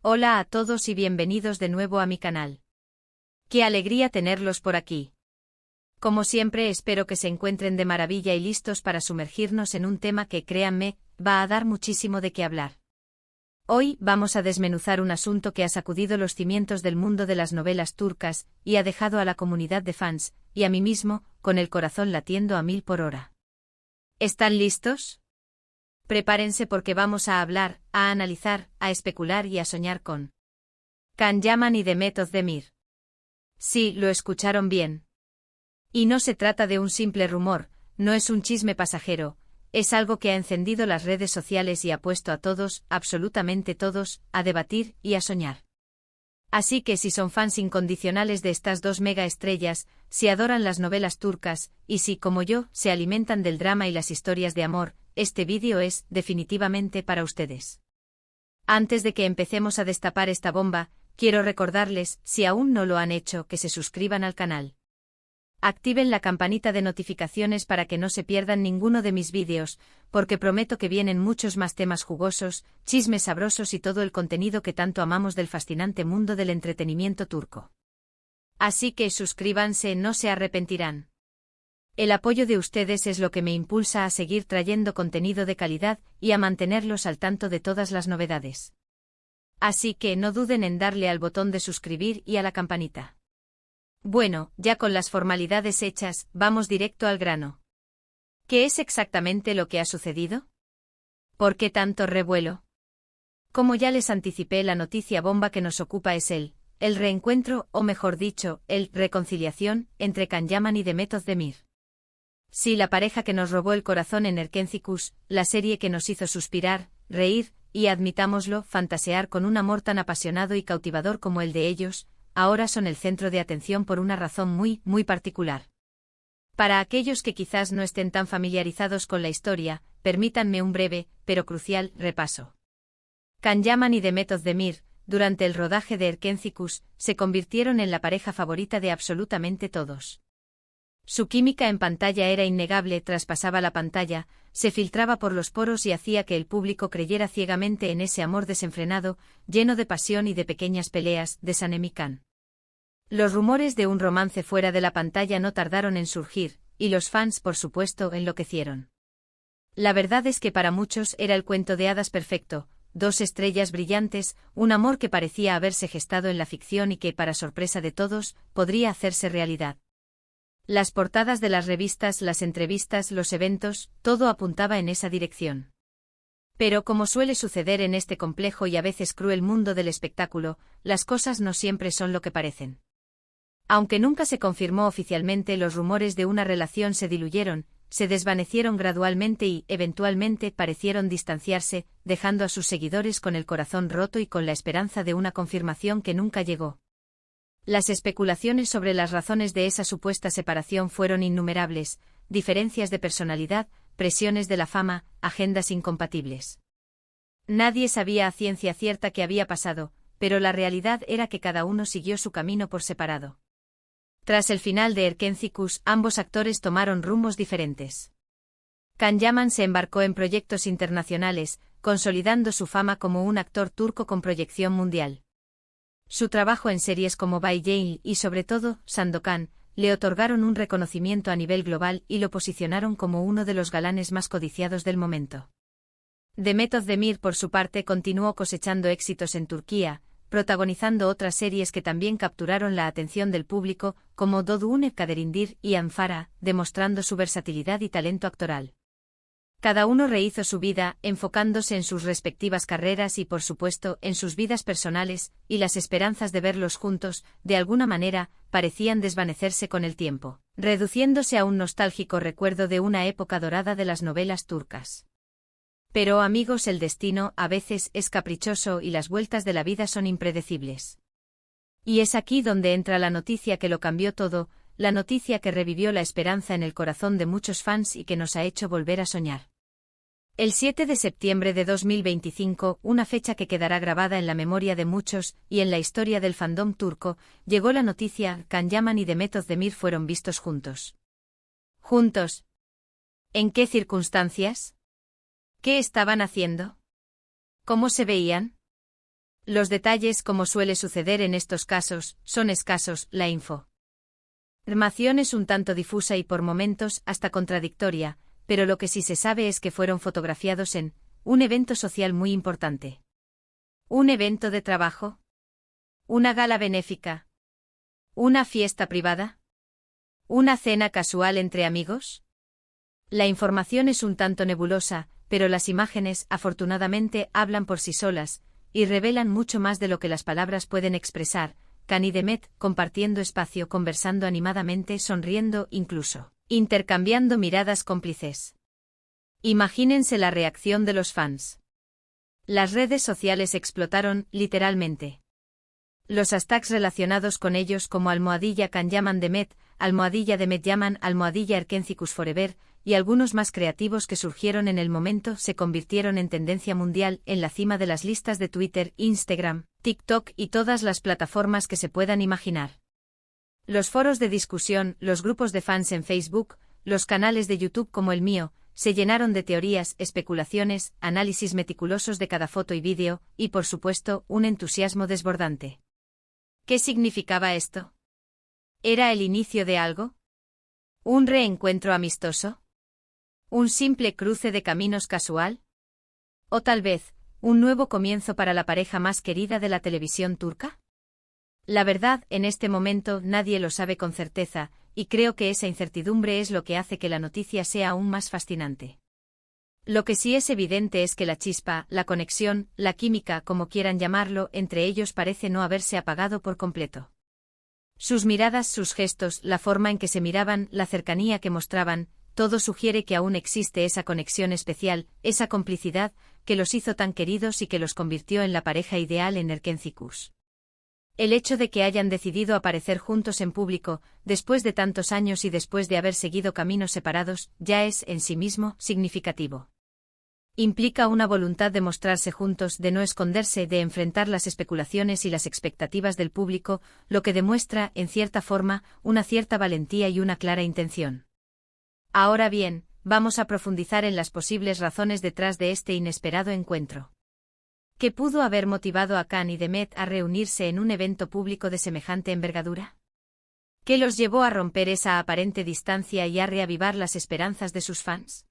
Hola a todos y bienvenidos de nuevo a mi canal. Qué alegría tenerlos por aquí. Como siempre espero que se encuentren de maravilla y listos para sumergirnos en un tema que, créanme, va a dar muchísimo de qué hablar. Hoy vamos a desmenuzar un asunto que ha sacudido los cimientos del mundo de las novelas turcas y ha dejado a la comunidad de fans, y a mí mismo, con el corazón latiendo a 1000 por hora. ¿Están listos? Prepárense porque vamos a hablar, a analizar, a especular y a soñar con Can Yaman y Demet Özdemir. Sí, lo escucharon bien. Y no se trata de un simple rumor, no es un chisme pasajero, es algo que ha encendido las redes sociales y ha puesto a todos, absolutamente todos, a debatir y a soñar. Así que si son fans incondicionales de estas dos mega estrellas, si adoran las novelas turcas, y si, como yo, se alimentan del drama y las historias de amor, este vídeo es, definitivamente, para ustedes. Antes de que empecemos a destapar esta bomba, quiero recordarles, si aún no lo han hecho, que se suscriban al canal. Activen la campanita de notificaciones para que no se pierdan ninguno de mis vídeos, porque prometo que vienen muchos más temas jugosos, chismes sabrosos y todo el contenido que tanto amamos del fascinante mundo del entretenimiento turco. Así que suscríbanse, no se arrepentirán. El apoyo de ustedes es lo que me impulsa a seguir trayendo contenido de calidad y a mantenerlos al tanto de todas las novedades. Así que no duden en darle al botón de suscribir y a la campanita. Bueno, ya con las formalidades hechas, vamos directo al grano. ¿Qué es exactamente lo que ha sucedido? ¿Por qué tanto revuelo? Como ya les anticipé, la noticia bomba que nos ocupa es el reencuentro, o mejor dicho, reconciliación, entre Can Yaman y Demet Özdemir. Sí, la pareja que nos robó el corazón en Erkencikus, la serie que nos hizo suspirar, reír, y admitámoslo, fantasear con un amor tan apasionado y cautivador como el de ellos, ahora son el centro de atención por una razón muy, muy particular. Para aquellos que quizás no estén tan familiarizados con la historia, permítanme un breve, pero crucial, repaso. Can Yaman y Demet Özdemir, durante el rodaje de Erkencikus, se convirtieron en la pareja favorita de absolutamente todos. Su química en pantalla era innegable, traspasaba la pantalla, se filtraba por los poros y hacía que el público creyera ciegamente en ese amor desenfrenado, lleno de pasión y de pequeñas peleas, de Sanem y Can. Los rumores de un romance fuera de la pantalla no tardaron en surgir, y los fans, por supuesto, enloquecieron. La verdad es que para muchos era el cuento de hadas perfecto, dos estrellas brillantes, un amor que parecía haberse gestado en la ficción y que, para sorpresa de todos, podría hacerse realidad. Las portadas de las revistas, las entrevistas, los eventos, todo apuntaba en esa dirección. Pero como suele suceder en este complejo y a veces cruel mundo del espectáculo, las cosas no siempre son lo que parecen. Aunque nunca se confirmó oficialmente, los rumores de una relación se diluyeron, se desvanecieron gradualmente y, eventualmente, parecieron distanciarse, dejando a sus seguidores con el corazón roto y con la esperanza de una confirmación que nunca llegó. Las especulaciones sobre las razones de esa supuesta separación fueron innumerables: diferencias de personalidad, presiones de la fama, agendas incompatibles. Nadie sabía a ciencia cierta qué había pasado, pero la realidad era que cada uno siguió su camino por separado. Tras el final de Erkencikus, ambos actores tomaron rumbos diferentes. Can Yaman se embarcó en proyectos internacionales, consolidando su fama como un actor turco con proyección mundial. Su trabajo en series como Bay Jail y, sobre todo, Sandokan, le otorgaron un reconocimiento a nivel global y lo posicionaron como uno de los galanes más codiciados del momento. Demet Özdemir, por su parte, continuó cosechando éxitos en Turquía, protagonizando otras series que también capturaron la atención del público, como Doğduğun Kaderindir y Anfara, demostrando su versatilidad y talento actoral. Cada uno rehizo su vida, enfocándose en sus respectivas carreras y, por supuesto, en sus vidas personales, y las esperanzas de verlos juntos, de alguna manera, parecían desvanecerse con el tiempo, reduciéndose a un nostálgico recuerdo de una época dorada de las novelas turcas. Pero, amigos, el destino, a veces, es caprichoso y las vueltas de la vida son impredecibles. Y es aquí donde entra la noticia que lo cambió todo, la noticia que revivió la esperanza en el corazón de muchos fans y que nos ha hecho volver a soñar. El 7 de septiembre de 2025, una fecha que quedará grabada en la memoria de muchos y en la historia del fandom turco, llegó la noticia: Can Yaman y Demet Özdemir fueron vistos juntos. ¿Juntos? ¿En qué circunstancias? ¿Qué estaban haciendo? ¿Cómo se veían? Los detalles, como suele suceder en estos casos, son escasos. La información es un tanto difusa y por momentos hasta contradictoria, pero lo que sí se sabe es que fueron fotografiados en un evento social muy importante. ¿Un evento de trabajo? ¿Una gala benéfica? ¿Una fiesta privada? ¿Una cena casual entre amigos? La información es un tanto nebulosa, pero las imágenes, afortunadamente, hablan por sí solas, y revelan mucho más de lo que las palabras pueden expresar. Khan y Demet, compartiendo espacio, conversando animadamente, sonriendo, incluso intercambiando miradas cómplices. Imagínense la reacción de los fans. Las redes sociales explotaron, literalmente. Los hashtags relacionados con ellos como #Khan llaman Demet, #Demet llaman @Erkencicus Forever, y algunos más creativos que surgieron en el momento se convirtieron en tendencia mundial, en la cima de las listas de Twitter, Instagram, TikTok y todas las plataformas que se puedan imaginar. Los foros de discusión, los grupos de fans en Facebook, los canales de YouTube como el mío, se llenaron de teorías, especulaciones, análisis meticulosos de cada foto y vídeo, y por supuesto, un entusiasmo desbordante. ¿Qué significaba esto? ¿Era el inicio de algo? ¿Un reencuentro amistoso? ¿Un simple cruce de caminos casual? ¿O tal vez, un nuevo comienzo para la pareja más querida de la televisión turca? La verdad, en este momento nadie lo sabe con certeza, y creo que esa incertidumbre es lo que hace que la noticia sea aún más fascinante. Lo que sí es evidente es que la chispa, la conexión, la química, como quieran llamarlo, entre ellos parece no haberse apagado por completo. Sus miradas, sus gestos, la forma en que se miraban, la cercanía que mostraban, todo sugiere que aún existe esa conexión especial, esa complicidad, que los hizo tan queridos y que los convirtió en la pareja ideal en Erkencicus. El hecho de que hayan decidido aparecer juntos en público, después de tantos años y después de haber seguido caminos separados, ya es, en sí mismo, significativo. Implica una voluntad de mostrarse juntos, de no esconderse, de enfrentar las especulaciones y las expectativas del público, lo que demuestra, en cierta forma, una cierta valentía y una clara intención. Ahora bien, vamos a profundizar en las posibles razones detrás de este inesperado encuentro. ¿Qué pudo haber motivado a Khan y Demet a reunirse en un evento público de semejante envergadura? ¿Qué los llevó a romper esa aparente distancia y a reavivar las esperanzas de sus fans?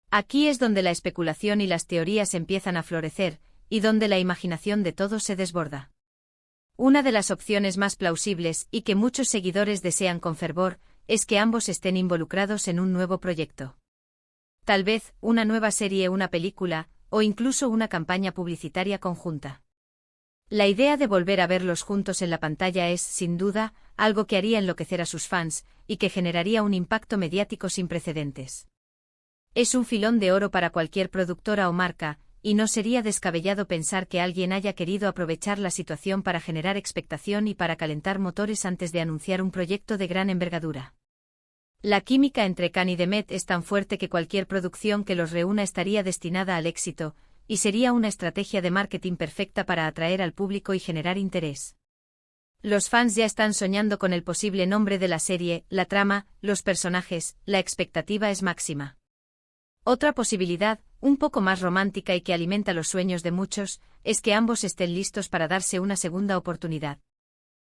Aquí es donde la especulación y las teorías empiezan a florecer, y donde la imaginación de todos se desborda. Una de las opciones más plausibles, y que muchos seguidores desean con fervor, es que ambos estén involucrados en un nuevo proyecto. Tal vez, una nueva serie, una película, o incluso una campaña publicitaria conjunta. La idea de volver a verlos juntos en la pantalla es, sin duda, algo que haría enloquecer a sus fans, y que generaría un impacto mediático sin precedentes. Es un filón de oro para cualquier productora o marca, y no sería descabellado pensar que alguien haya querido aprovechar la situación para generar expectación y para calentar motores antes de anunciar un proyecto de gran envergadura. La química entre Khan y Demet es tan fuerte que cualquier producción que los reúna estaría destinada al éxito, y sería una estrategia de marketing perfecta para atraer al público y generar interés. Los fans ya están soñando con el posible nombre de la serie, la trama, los personajes, la expectativa es máxima. Otra posibilidad, un poco más romántica y que alimenta los sueños de muchos, es que ambos estén listos para darse una segunda oportunidad.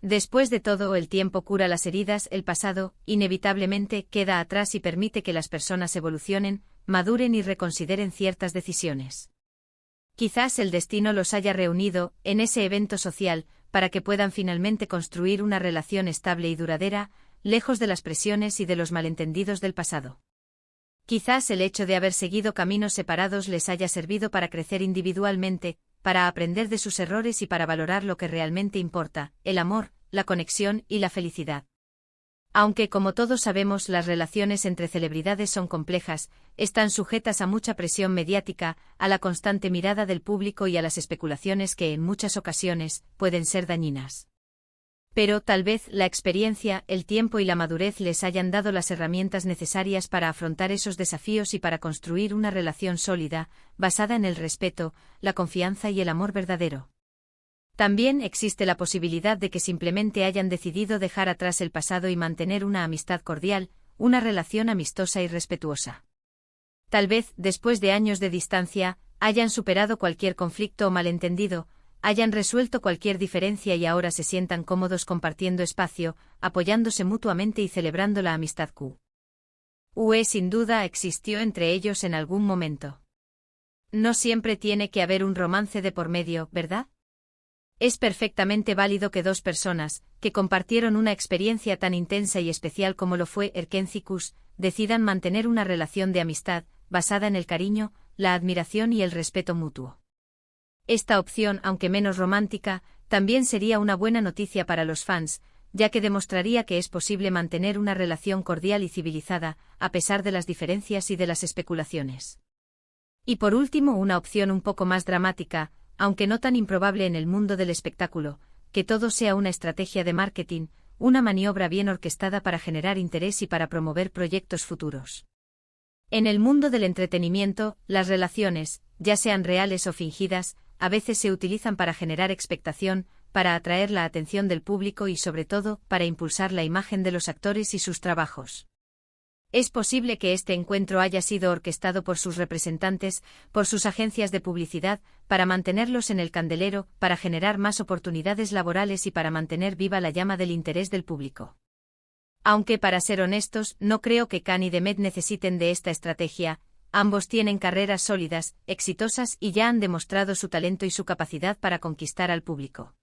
Después de todo, el tiempo cura las heridas, el pasado, inevitablemente, queda atrás y permite que las personas evolucionen, maduren y reconsideren ciertas decisiones. Quizás el destino los haya reunido, en ese evento social, para que puedan finalmente construir una relación estable y duradera, lejos de las presiones y de los malentendidos del pasado. Quizás el hecho de haber seguido caminos separados les haya servido para crecer individualmente, para aprender de sus errores y para valorar lo que realmente importa, el amor, la conexión y la felicidad. Aunque, como todos sabemos, las relaciones entre celebridades son complejas, están sujetas a mucha presión mediática, a la constante mirada del público y a las especulaciones que, en muchas ocasiones, pueden ser dañinas. Pero, tal vez, la experiencia, el tiempo y la madurez les hayan dado las herramientas necesarias para afrontar esos desafíos y para construir una relación sólida, basada en el respeto, la confianza y el amor verdadero. También existe la posibilidad de que simplemente hayan decidido dejar atrás el pasado y mantener una amistad cordial, una relación amistosa y respetuosa. Tal vez, después de años de distancia, hayan superado cualquier conflicto o malentendido, hayan resuelto cualquier diferencia y ahora se sientan cómodos compartiendo espacio, apoyándose mutuamente y celebrando la amistad sin duda existió entre ellos en algún momento. No siempre tiene que haber un romance de por medio, ¿verdad? Es perfectamente válido que dos personas, que compartieron una experiencia tan intensa y especial como lo fue Erkentzicus, decidan mantener una relación de amistad, basada en el cariño, la admiración y el respeto mutuo. Esta opción, aunque menos romántica, también sería una buena noticia para los fans, ya que demostraría que es posible mantener una relación cordial y civilizada, a pesar de las diferencias y de las especulaciones. Y por último, una opción un poco más dramática, aunque no tan improbable en el mundo del espectáculo, que todo sea una estrategia de marketing, una maniobra bien orquestada para generar interés y para promover proyectos futuros. En el mundo del entretenimiento, las relaciones, ya sean reales o fingidas, a veces se utilizan para generar expectación, para atraer la atención del público y sobre todo, para impulsar la imagen de los actores y sus trabajos. Es posible que este encuentro haya sido orquestado por sus representantes, por sus agencias de publicidad, para mantenerlos en el candelero, para generar más oportunidades laborales y para mantener viva la llama del interés del público. Aunque para ser honestos, no creo que Khan y Demet necesiten de esta estrategia. Ambos tienen carreras sólidas, exitosas y ya han demostrado su talento y su capacidad para conquistar al público.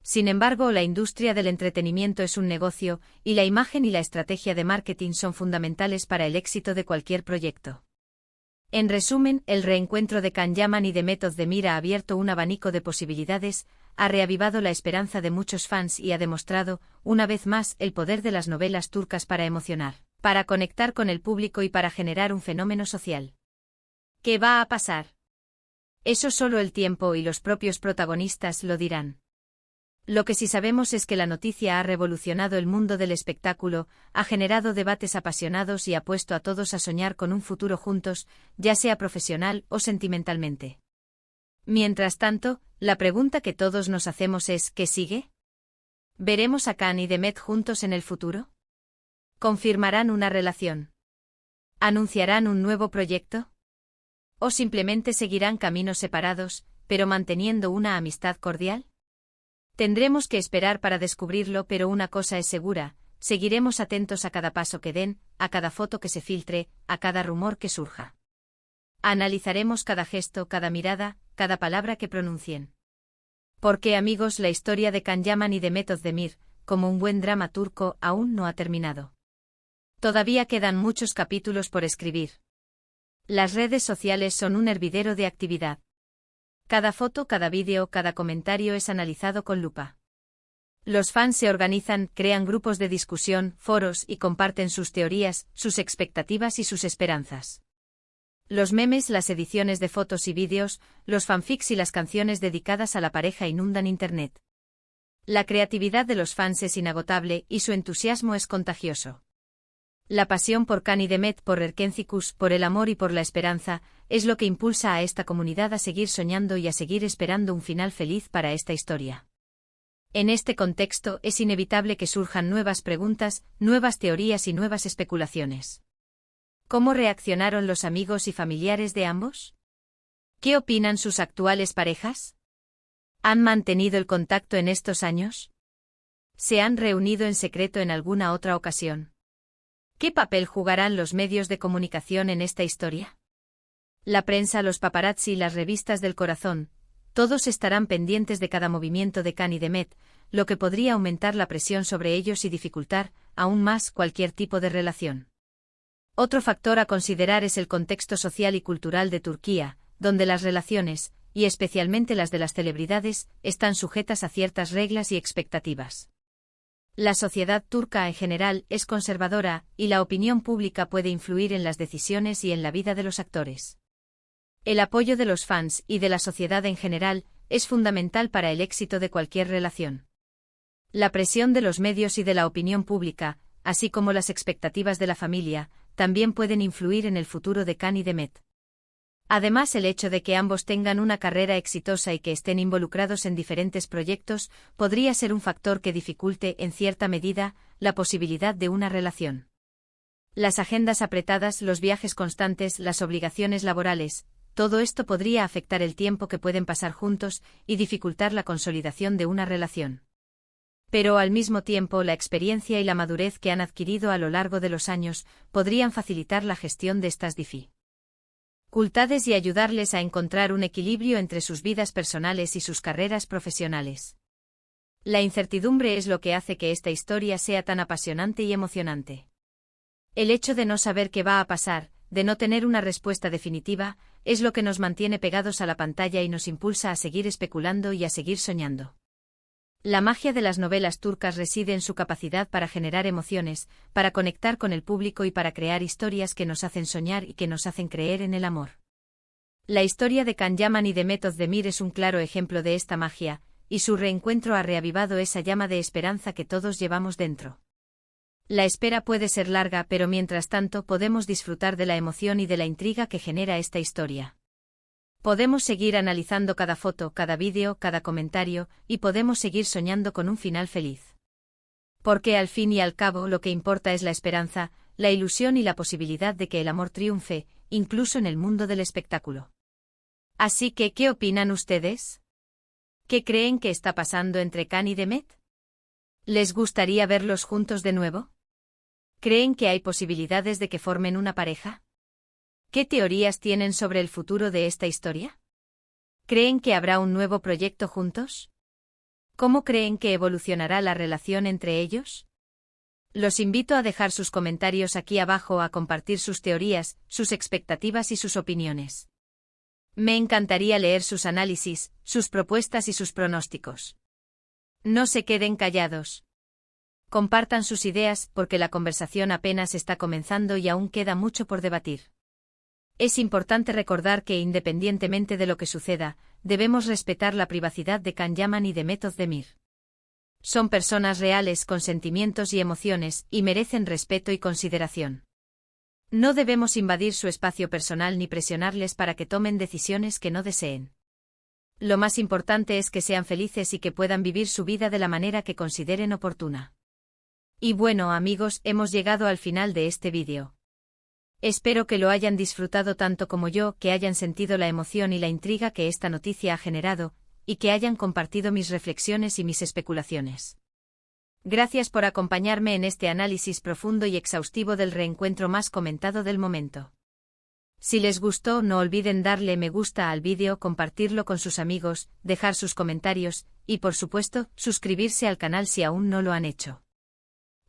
Sin embargo, la industria del entretenimiento es un negocio, y la imagen y la estrategia de marketing son fundamentales para el éxito de cualquier proyecto. En resumen, el reencuentro de Can Yaman y Demet Özdemir ha abierto un abanico de posibilidades, ha reavivado la esperanza de muchos fans y ha demostrado, una vez más, el poder de las novelas turcas para emocionar, para conectar con el público y para generar un fenómeno social. ¿Qué va a pasar? Eso solo el tiempo y los propios protagonistas lo dirán. Lo que sí sabemos es que la noticia ha revolucionado el mundo del espectáculo, ha generado debates apasionados y ha puesto a todos a soñar con un futuro juntos, ya sea profesional o sentimentalmente. Mientras tanto, la pregunta que todos nos hacemos es ¿qué sigue? ¿Veremos a Can y Demet juntos en el futuro? ¿Confirmarán una relación? ¿Anunciarán un nuevo proyecto? ¿O simplemente seguirán caminos separados, pero manteniendo una amistad cordial? Tendremos que esperar para descubrirlo, pero una cosa es segura, seguiremos atentos a cada paso que den, a cada foto que se filtre, a cada rumor que surja. Analizaremos cada gesto, cada mirada, cada palabra que pronuncien. Porque, amigos, la historia de Can Yaman y Demet Özdemir, como un buen drama turco, aún no ha terminado. Todavía quedan muchos capítulos por escribir. Las redes sociales son un hervidero de actividad. Cada foto, cada vídeo, cada comentario es analizado con lupa. Los fans se organizan, crean grupos de discusión, foros y comparten sus teorías, sus expectativas y sus esperanzas. Los memes, las ediciones de fotos y vídeos, los fanfics y las canciones dedicadas a la pareja inundan Internet. La creatividad de los fans es inagotable y su entusiasmo es contagioso. La pasión por Can y Demet, por Erkentzicus, por el amor y por la esperanza, es lo que impulsa a esta comunidad a seguir soñando y a seguir esperando un final feliz para esta historia. En este contexto, es inevitable que surjan nuevas preguntas, nuevas teorías y nuevas especulaciones. ¿Cómo reaccionaron los amigos y familiares de ambos? ¿Qué opinan sus actuales parejas? ¿Han mantenido el contacto en estos años? ¿Se han reunido en secreto en alguna otra ocasión? ¿Qué papel jugarán los medios de comunicación en esta historia? La prensa, los paparazzi y las revistas del corazón, todos estarán pendientes de cada movimiento de Can y Demet, lo que podría aumentar la presión sobre ellos y dificultar, aún más, cualquier tipo de relación. Otro factor a considerar es el contexto social y cultural de Turquía, donde las relaciones, y especialmente las de las celebridades, están sujetas a ciertas reglas y expectativas. La sociedad turca en general es conservadora, y la opinión pública puede influir en las decisiones y en la vida de los actores. El apoyo de los fans y de la sociedad en general es fundamental para el éxito de cualquier relación. La presión de los medios y de la opinión pública, así como las expectativas de la familia, también pueden influir en el futuro de Can y Demet. Además, el hecho de que ambos tengan una carrera exitosa y que estén involucrados en diferentes proyectos podría ser un factor que dificulte, en cierta medida, la posibilidad de una relación. Las agendas apretadas, los viajes constantes, las obligaciones laborales, todo esto podría afectar el tiempo que pueden pasar juntos y dificultar la consolidación de una relación. Pero al mismo tiempo la experiencia y la madurez que han adquirido a lo largo de los años podrían facilitar la gestión de estas dificultades y ayudarles a encontrar un equilibrio entre sus vidas personales y sus carreras profesionales. La incertidumbre es lo que hace que esta historia sea tan apasionante y emocionante. El hecho de no saber qué va a pasar, de no tener una respuesta definitiva, es lo que nos mantiene pegados a la pantalla y nos impulsa a seguir especulando y a seguir soñando. La magia de las novelas turcas reside en su capacidad para generar emociones, para conectar con el público y para crear historias que nos hacen soñar y que nos hacen creer en el amor. La historia de Can Yaman y Demet Özdemir es un claro ejemplo de esta magia, y su reencuentro ha reavivado esa llama de esperanza que todos llevamos dentro. La espera puede ser larga, pero mientras tanto podemos disfrutar de la emoción y de la intriga que genera esta historia. Podemos seguir analizando cada foto, cada vídeo, cada comentario, y podemos seguir soñando con un final feliz. Porque al fin y al cabo lo que importa es la esperanza, la ilusión y la posibilidad de que el amor triunfe, incluso en el mundo del espectáculo. Así que, ¿qué opinan ustedes? ¿Qué creen que está pasando entre Can y Demet? ¿Les gustaría verlos juntos de nuevo? ¿Creen que hay posibilidades de que formen una pareja? ¿Qué teorías tienen sobre el futuro de esta historia? ¿Creen que habrá un nuevo proyecto juntos? ¿Cómo creen que evolucionará la relación entre ellos? Los invito a dejar sus comentarios aquí abajo, a compartir sus teorías, sus expectativas y sus opiniones. Me encantaría leer sus análisis, sus propuestas y sus pronósticos. No se queden callados. Compartan sus ideas, porque la conversación apenas está comenzando y aún queda mucho por debatir. Es importante recordar que, independientemente de lo que suceda, debemos respetar la privacidad de Can Yaman y Demet Özdemir. Son personas reales con sentimientos y emociones, y merecen respeto y consideración. No debemos invadir su espacio personal ni presionarles para que tomen decisiones que no deseen. Lo más importante es que sean felices y que puedan vivir su vida de la manera que consideren oportuna. Y bueno, amigos, hemos llegado al final de este vídeo. Espero que lo hayan disfrutado tanto como yo, que hayan sentido la emoción y la intriga que esta noticia ha generado, y que hayan compartido mis reflexiones y mis especulaciones. Gracias por acompañarme en este análisis profundo y exhaustivo del reencuentro más comentado del momento. Si les gustó, no olviden darle me gusta al vídeo, compartirlo con sus amigos, dejar sus comentarios, y por supuesto, suscribirse al canal si aún no lo han hecho.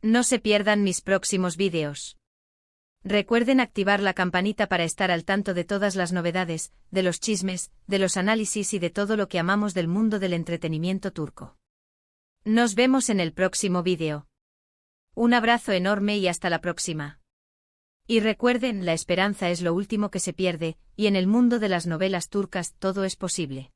No se pierdan mis próximos vídeos. Recuerden activar la campanita para estar al tanto de todas las novedades, de los chismes, de los análisis y de todo lo que amamos del mundo del entretenimiento turco. Nos vemos en el próximo vídeo. Un abrazo enorme y hasta la próxima. Y recuerden, la esperanza es lo último que se pierde, y en el mundo de las novelas turcas todo es posible.